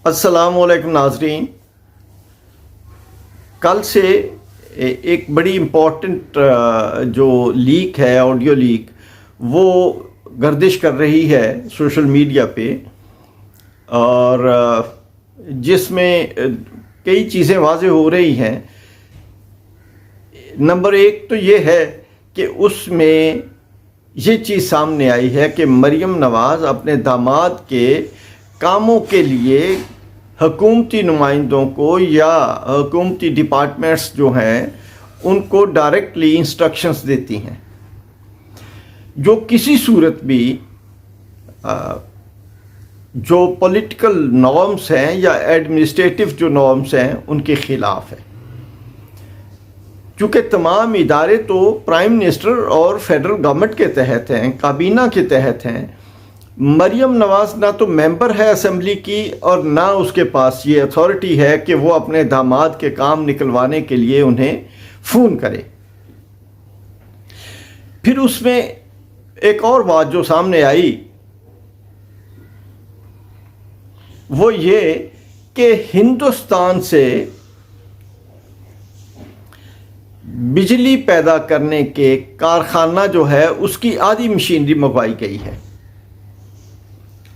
अस्सलाम वालेकुम नाजरीन। कल से एक बड़ी इम्पोर्टेंट जो लीक है, ऑडियो लीक, वो गर्दिश कर रही है सोशल मीडिया पे, और जिसमें कई चीज़ें वाज़ेह हो रही हैं। नंबर एक तो ये है कि उसमें ये चीज़ सामने आई है कि मरियम नवाज़ अपने दामाद के कामों के लिए हुकूमती नुमाइंदों को या हुकूमती डिपार्टमेंट्स जो हैं उनको डायरेक्टली इंस्ट्रक्शंस देती हैं, जो किसी सूरत भी जो पॉलिटिकल नॉर्म्स हैं या एडमिनिस्ट्रेटिव जो नॉर्म्स हैं उनके ख़िलाफ़ है। चूँकि तमाम इदारे तो प्राइम मिनिस्टर और फेडरल गवर्नमेंट के तहत हैं, काबीना के तहत हैं। मरियम नवाज़ ना तो मेंबर है असेंबली की और ना उसके पास ये अथॉरिटी है कि वो अपने दामाद के काम निकलवाने के लिए उन्हें फ़ोन करे। फिर उसमें एक और बात जो सामने आई वो ये कि हिंदुस्तान से बिजली पैदा करने के कारखाना जो है उसकी आधी मशीनरी मंगवाई गई है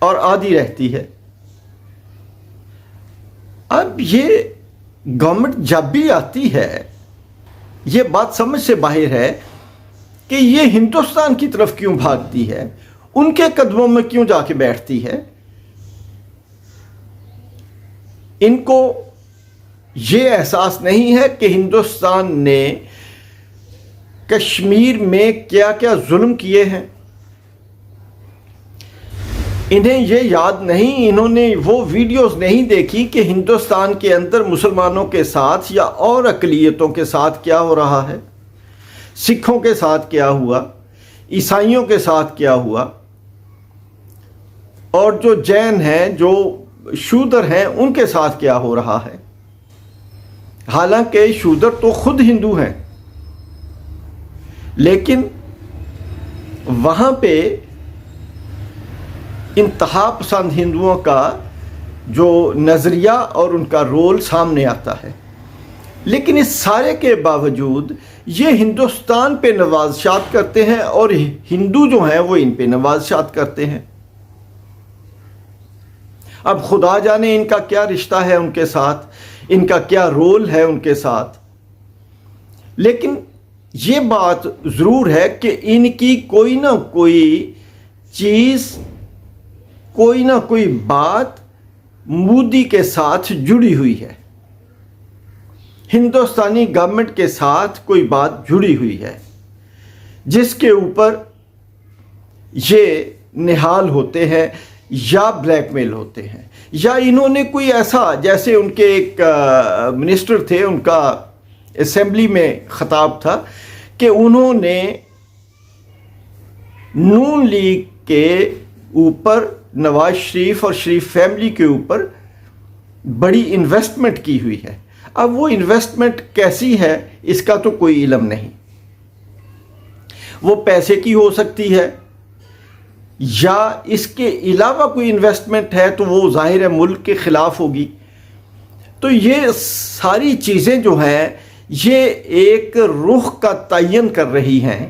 और आधी रहती है। अब ये गवर्नमेंट जब भी आती है, ये बात समझ से बाहर है कि ये हिंदुस्तान की तरफ क्यों भागती है, उनके कदमों में क्यों जाके बैठती है। इनको ये एहसास नहीं है कि हिंदुस्तान ने कश्मीर में क्या क्या जुल्म किए हैं। इन्हें ये याद नहीं, इन्होंने वो वीडियोस नहीं देखी कि हिंदुस्तान के अंदर मुसलमानों के साथ या और अक़लियतों के साथ क्या हो रहा है, सिखों के साथ क्या हुआ, ईसाइयों के साथ क्या हुआ, और जो जैन हैं, जो शूदर हैं, उनके साथ क्या हो रहा है। हालांकि शूदर तो खुद हिंदू हैं, लेकिन वहाँ पे इंतहा पसंद हिंदुओं का जो नज़रिया और उनका रोल सामने आता है। लेकिन इस सारे के बावजूद ये हिंदुस्तान पे नवाज़शात करते हैं और हिंदू जो हैं वो इन पे नवाज़शात करते हैं। अब खुदा जाने इनका क्या रिश्ता है उनके साथ, इनका क्या रोल है उनके साथ। लेकिन ये बात ज़रूर है कि इनकी कोई ना कोई चीज़, कोई ना कोई बात मोदी के साथ जुड़ी हुई है, हिंदुस्तानी गवर्नमेंट के साथ कोई बात जुड़ी हुई है, जिसके ऊपर ये निहाल होते हैं या ब्लैकमेल होते हैं, या इन्होंने कोई ऐसा, जैसे उनके एक मिनिस्टर थे, उनका असेंबली में खिताब था कि उन्होंने नून लीग के ऊपर, नवाज शरीफ और शरीफ फैमिली के ऊपर बड़ी इन्वेस्टमेंट की हुई है। अब वो इन्वेस्टमेंट कैसी है इसका तो कोई इल्म नहीं। वो पैसे की हो सकती है या इसके अलावा कोई इन्वेस्टमेंट है तो वो ज़ाहिर है मुल्क के ख़िलाफ़ होगी। तो ये सारी चीज़ें जो हैं ये एक रुख का तयन कर रही हैं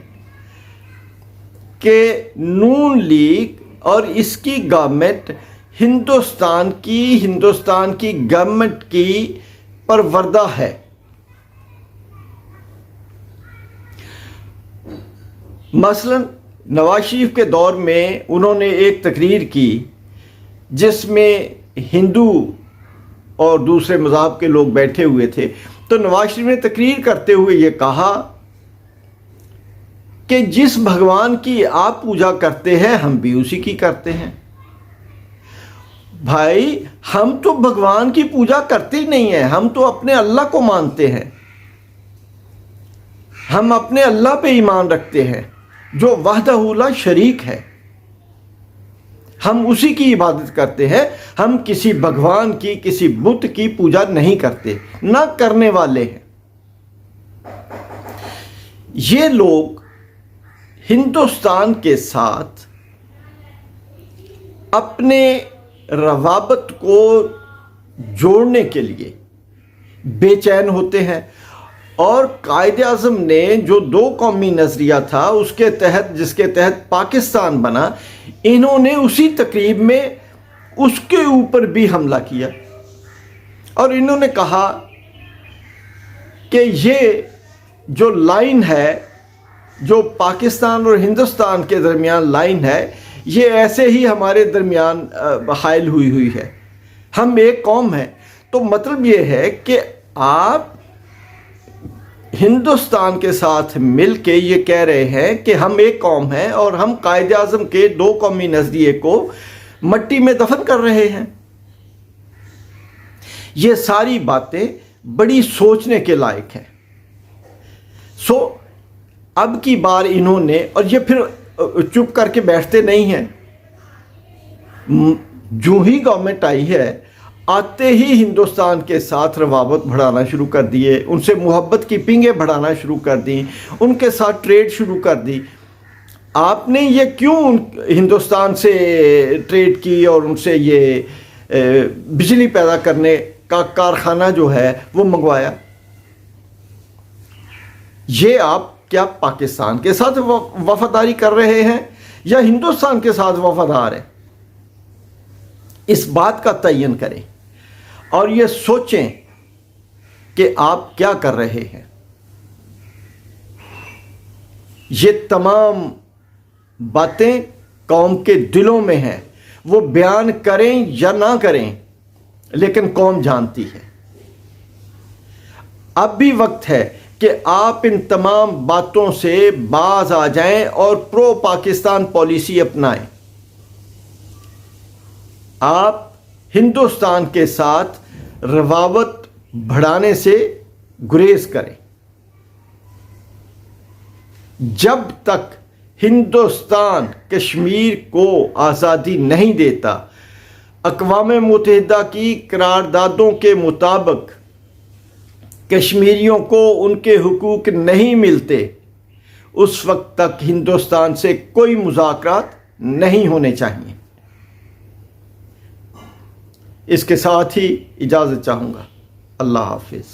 कि नून लीग और इसकी गवर्नमेंट हिंदुस्तान की गवर्नमेंट की परवरदा है। मसलन नवाज शरीफ के दौर में उन्होंने एक तकरीर की जिसमें हिंदू और दूसरे मज़हब के लोग बैठे हुए थे। तो नवाज शरीफ ने तकरीर करते हुए ये कहा कि जिस भगवान की आप पूजा करते हैं हम भी उसी की करते हैं। भाई, हम तो भगवान की पूजा करते ही नहीं है, हम तो अपने अल्लाह को मानते हैं। हम अपने अल्लाह पे ईमान रखते हैं जो वहदहू ला शरीक है। हम उसी की इबादत करते हैं, हम किसी भगवान की, किसी बुत की पूजा नहीं करते, ना करने वाले हैं। ये लोग हिंदुस्तान के साथ अपने रवाबत को जोड़ने के लिए बेचैन होते हैं। और कायद आज़म ने जो 2 कौमी नज़रिया था उसके तहत, जिसके तहत पाकिस्तान बना, इन्होंने उसी तकरीब में उसके ऊपर भी हमला किया और इन्होंने कहा कि ये जो लाइन है, जो पाकिस्तान और हिंदुस्तान के दरमियान लाइन है, ये ऐसे ही हमारे दरमियान हायल हुई है, हम एक कौम हैं। तो मतलब ये है कि आप हिंदुस्तान के साथ मिल के ये कह रहे हैं कि हम एक कौम हैं और हम कायद आज़म के 2 कौमी नज़रिए को मट्टी में दफन कर रहे हैं। ये सारी बातें बड़ी सोचने के लायक हैं। सो अब की बार इन्होंने, और ये फिर चुप करके बैठते नहीं हैं, जो ही गवर्नमेंट आई है आते ही हिंदुस्तान के साथ रवाबत बढ़ाना शुरू कर दिए, उनसे मोहब्बत की पिंगें बढ़ाना शुरू कर दी, उनके साथ ट्रेड शुरू कर दी। आपने ये क्यों हिंदुस्तान से ट्रेड की और उनसे ये बिजली पैदा करने का कारखाना जो है वो मंगवाया? ये आप क्या पाकिस्तान के साथ वफादारी कर रहे हैं या हिंदुस्तान के साथ वफादार हैं? इस बात का तयन करें और ये सोचें कि आप क्या कर रहे हैं। ये तमाम बातें कौम के दिलों में हैं, वो बयान करें या ना करें, लेकिन कौम जानती है। अब भी वक्त है कि आप इन तमाम बातों से बाज आ जाएं और प्रो पाकिस्तान पॉलिसी अपनाएं। आप हिंदुस्तान के साथ रवाबत बढ़ाने से गुरेज करें। जब तक हिंदुस्तान कश्मीर को आज़ादी नहीं देता, अक़वाम मुत्तहिदा की करारदादों के मुताबिक कश्मीरियों को उनके हुकूक नहीं मिलते, उस वक्त तक हिंदुस्तान से कोई मुज़ाकरात नहीं होने चाहिए। इसके साथ ही इजाज़त चाहूँगा। अल्लाह हाफिज़।